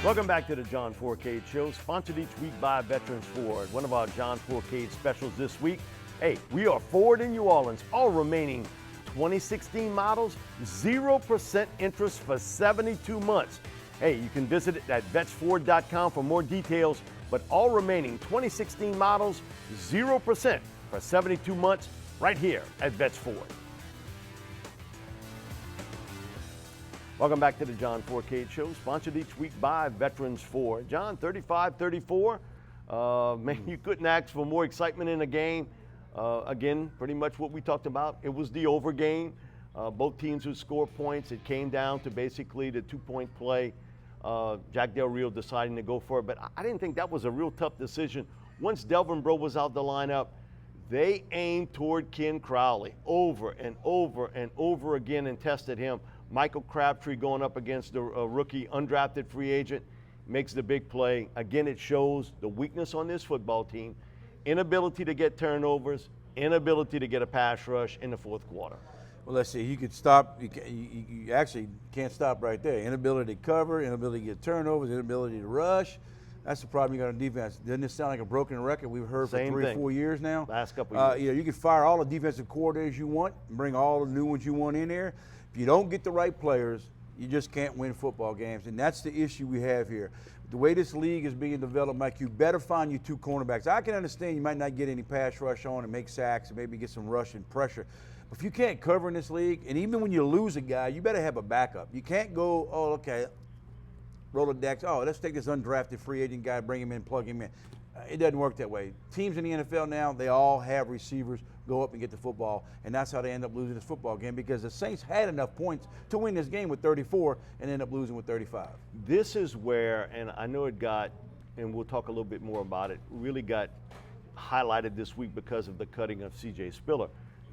Welcome back to the John Fourcade Show, sponsored each week by Veterans Ford. One of our John Fourcade specials this week. Hey, we are Ford in New Orleans, all remaining 2016 models, 0% interest for 72 months. Hey, you can visit it at vetsford.com for more details, but all remaining 2016 models, 0% for 72 months right here at Vets Ford. Welcome back to the John Fourcade Show, sponsored each week by Veterans Ford. John, 35-34. Man, you couldn't ask for more excitement in a game. Again, pretty much what we talked about. It was the over game. Both teams would score points. It came down to basically the two-point play. Jack Del Rio deciding to go for it. But I didn't think that was a real tough decision. Once Delvin Breaux was out the lineup, they aimed toward Ken Crowley over and over and over again and tested him. Michael Crabtree going up against a rookie undrafted free agent makes the big play. Again, it shows the weakness on this football team, inability to get turnovers, inability to get a pass rush in the fourth quarter. Well, let's see. You could stop. You actually can't stop right there. Inability to cover, inability to get turnovers, inability to rush. That's the problem you got on defense. Doesn't this sound like a broken record we've heard for 3 or 4 years now? Last couple of years. You can fire all the defensive coordinators you want and bring all the new ones you want in there. If you don't get the right players, you just can't win football games, and that's the issue we have here. The way this league is being developed, Mike, you better find your two cornerbacks. I can understand you might not get any pass rush on and make sacks and maybe get some rush and pressure. But if you can't cover in this league, and even when you lose a guy, you better have a backup. You can't go, oh, okay, roll the decks. Oh, let's take this undrafted free agent guy, bring him in, plug him in. It doesn't work that way. Teams in the NFL now, they all have receivers go up and get the football, and that's how they end up losing this football game, because the Saints had enough points to win this game with 34 and end up losing with 35. This is where, and I know it got, and we'll talk a little bit more about it, really got highlighted this week because of the cutting of C.J. Spiller.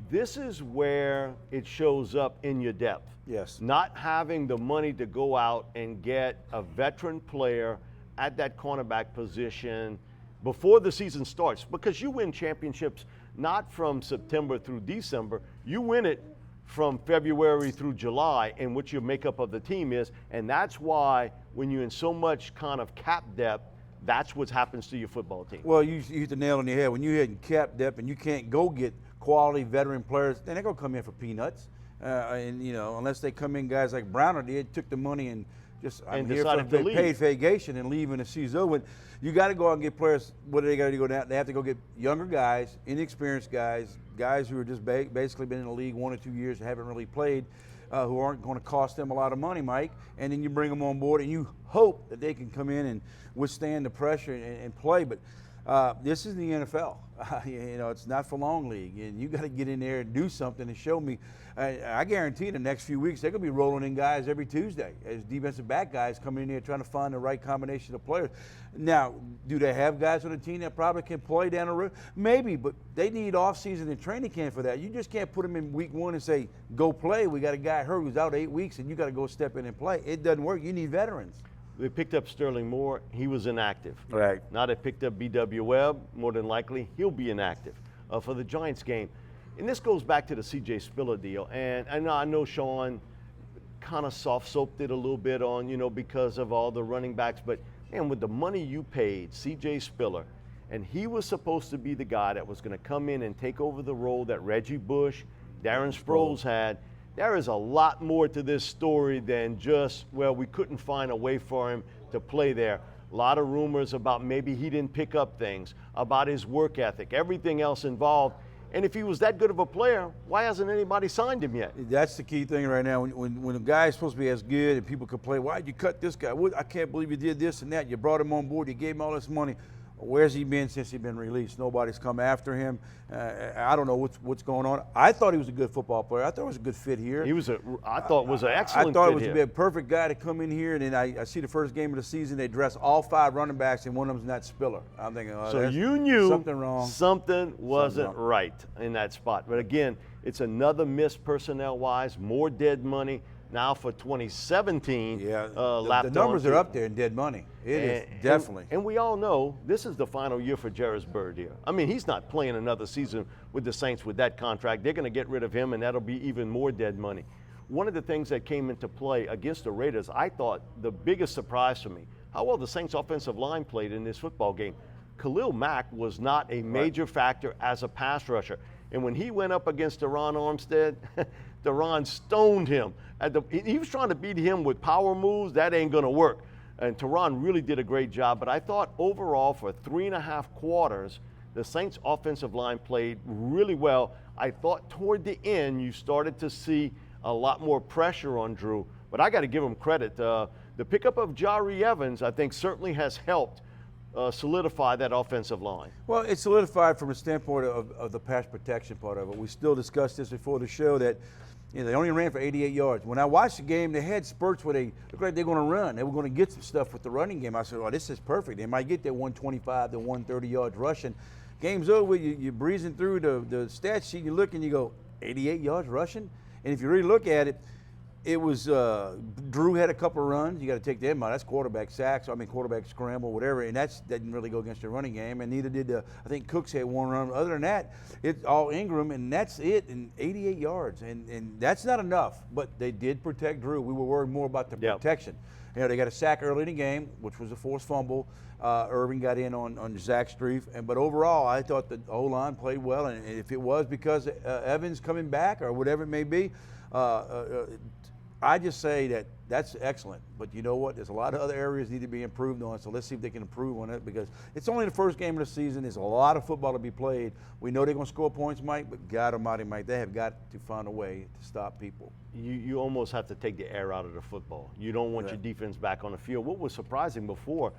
This is where it shows up in your depth. Yes. Not having the money to go out and get a veteran player at that cornerback position before the season starts, because you win championships not from September through December, you win it from February through July, and what your makeup of the team is, and that's why when you're in so much kind of cap depth, that's what happens to your football team. Well, you hit the nail on the head. When you're hitting cap depth and you can't go get quality veteran players, then they're going to come in for peanuts. And, you know, unless they come in guys like Browner did, took the money and just decided to leave. Paid vacation and leave when the season's over. You got to go out and get players. What do they got to go down? They have to go get younger guys, inexperienced guys who are just basically been in the league 1 or 2 years, haven't really played, who aren't going to cost them a lot of money, Mike. And then you bring them on board, and you hope that they can come in and withstand the pressure and play. But this is the NFL. You know, it's not for long league, and you got to get in there and do something and show me. I guarantee the next few weeks they're going to be rolling in guys every Tuesday as defensive back guys coming in here trying to find the right combination of players. Now, do they have guys on the team that probably can play down the road? Maybe, but they need off-season and training camp for that. You just can't put them in week one and say, go play. We got a guy hurt who's out 8 weeks, and you got to go step in and play. It doesn't work. You need veterans. They picked up Sterling Moore. He was inactive. Right. Now they picked up B.W. Webb. More than likely, he'll be inactive for the Giants game. And this goes back to the C.J. Spiller deal. And I know Sean kind of soft-soaped it a little bit on, you know, because of all the running backs. But, man, with the money you paid C.J. Spiller, and he was supposed to be the guy that was going to come in and take over the role that Reggie Bush, Darren Sproles had. There is a lot more to this story than just, well, we couldn't find a way for him to play there. A lot of rumors about maybe he didn't pick up things, about his work ethic, everything else involved. And if he was that good of a player, why hasn't anybody signed him yet? That's the key thing right now. When a guy is supposed to be as good and people complain, why'd you cut this guy? I can't believe you did this and that. You brought him on board. You gave him all this money. Where's he been since he's been released? Nobody's come after him. I don't know what's going on. I thought he was a good football player. I thought he was a good fit here. I thought was an excellent fit. I thought it was a perfect guy to come in here. And then I see the first game of the season, they dress all 5 running backs, and one of them's not Spiller. I'm thinking, so you knew something wrong. Something wasn't right in that spot. But again, it's another miss personnel-wise, more dead money. Now for 2017, the numbers are up there in dead money. It is definitely. And we all know this is the final year for Jarvis Byrd here. I mean, he's not playing another season with the Saints with that contract. They're going to get rid of him, and that'll be even more dead money. One of the things that came into play against the Raiders, I thought the biggest surprise for me, how well the Saints offensive line played in this football game. Khalil Mack was not a major factor as a pass rusher. And when he went up against Teron Armstead, Teron stoned him. He was trying to beat him with power moves. That ain't going to work. And Teron really did a great job. But I thought overall for 3.5 quarters, the Saints offensive line played really well. I thought toward the end you started to see a lot more pressure on Drew. But I got to give him credit. The pickup of Jari Evans, I think, certainly has helped solidify that offensive line. Well, it's solidified from a standpoint of the pass protection part of it. We still discussed this before the show that they only ran for 88 yards. When I watched the game, they had spurts where they looked like they were going to run. They were going to get some stuff with the running game. I said, oh, this is perfect. They might get that 125 to 130 yards rushing. Game's over, you're breezing through the stat sheet, you look and you go, 88 yards rushing? And if you really look at it, it was Drew had a couple of runs. You got to take them out. That's quarterback sacks. I mean, quarterback scramble, whatever. And that didn't really go against the running game. And neither did I think Cooks had one run. Other than that, it's all Ingram, and that's it. And 88 yards, and that's not enough. But they did protect Drew. We were worried more about the protection. You know, they got a sack early in the game, which was a forced fumble. Irving got in on Zach Strief. But overall, I thought the O-line played well. And if it was because Evans coming back or whatever it may be, I just say that's excellent. But you know what? There's a lot of other areas need to be improved on. So let's see if they can improve on it, because it's only the first game of the season. There's a lot of football to be played. We know they're going to score points, Mike, but God almighty, Mike, they have got to find a way to stop people. You almost have to take the air out of the football. You don't want your defense back on the field. What was surprising before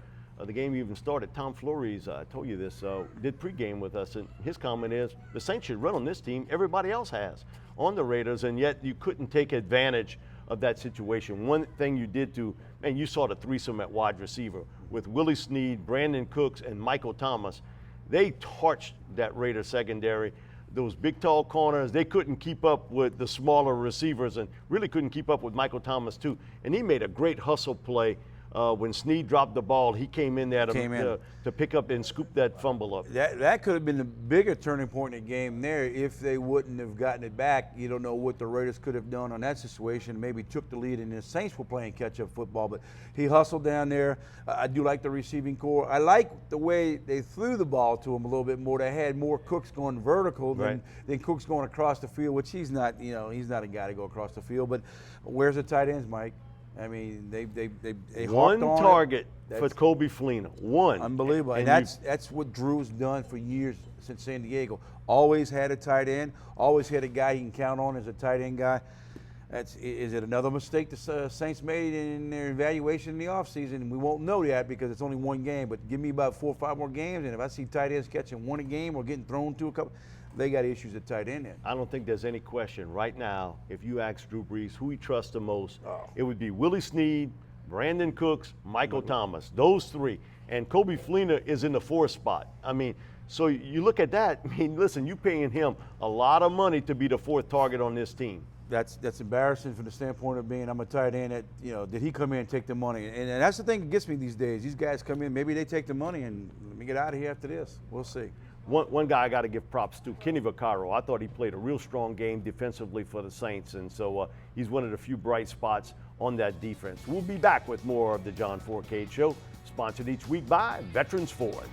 the game even started, Tom Flores, I told you this, did pregame with us, and his comment is, the Saints should run on this team. Everybody else has on the Raiders, and yet you couldn't take advantage of that situation. One thing you did you saw the threesome at wide receiver with Willie Snead, Brandon Cooks, and Michael Thomas. They torched that Raider secondary. Those big, tall corners, they couldn't keep up with the smaller receivers, and really couldn't keep up with Michael Thomas too. And he made a great hustle play. When Snead dropped the ball, he came in there to pick up and scoop that fumble up. That could have been the bigger turning point in the game there if they wouldn't have gotten it back. You don't know what the Raiders could have done on that situation. Maybe took the lead, and the Saints were playing catch-up football. But he hustled down there. I do like the receiving core. I like the way they threw the ball to him a little bit more. They had more Cooks going vertical than Cooks going across the field, which he's not a guy to go across the field. But where's the tight ends, Mike? I mean, they one target for Kobe Fleener. One. Unbelievable. And that's what Drew's done for years since San Diego. Always had a tight end. Always had a guy he can count on as a tight end guy. Is it another mistake the Saints made in their evaluation in the offseason? We won't know that because it's only one game. But give me about 4 or 5 more games, and if I see tight ends catching one a game or getting thrown to a couple, they got issues at tight end. I don't think there's any question right now. If you ask Drew Brees who he trusts the most, it would be Willie Snead, Brandon Cooks, Michael Thomas. Those three. And Kobe Fleener is in the 4th spot. I mean, so you look at that. I mean, listen, you're paying him a lot of money to be the 4th target on this team. That's embarrassing from the standpoint of being I'm a tight end. Did he come in and take the money? And that's the thing that gets me these days. These guys come in, maybe they take the money and let me get out of here after this. We'll see. One guy I got to give props to, Kenny Vaccaro. I thought he played a real strong game defensively for the Saints, and so he's one of the few bright spots on that defense. We'll be back with more of the John Fourcade Show, sponsored each week by Veterans Ford.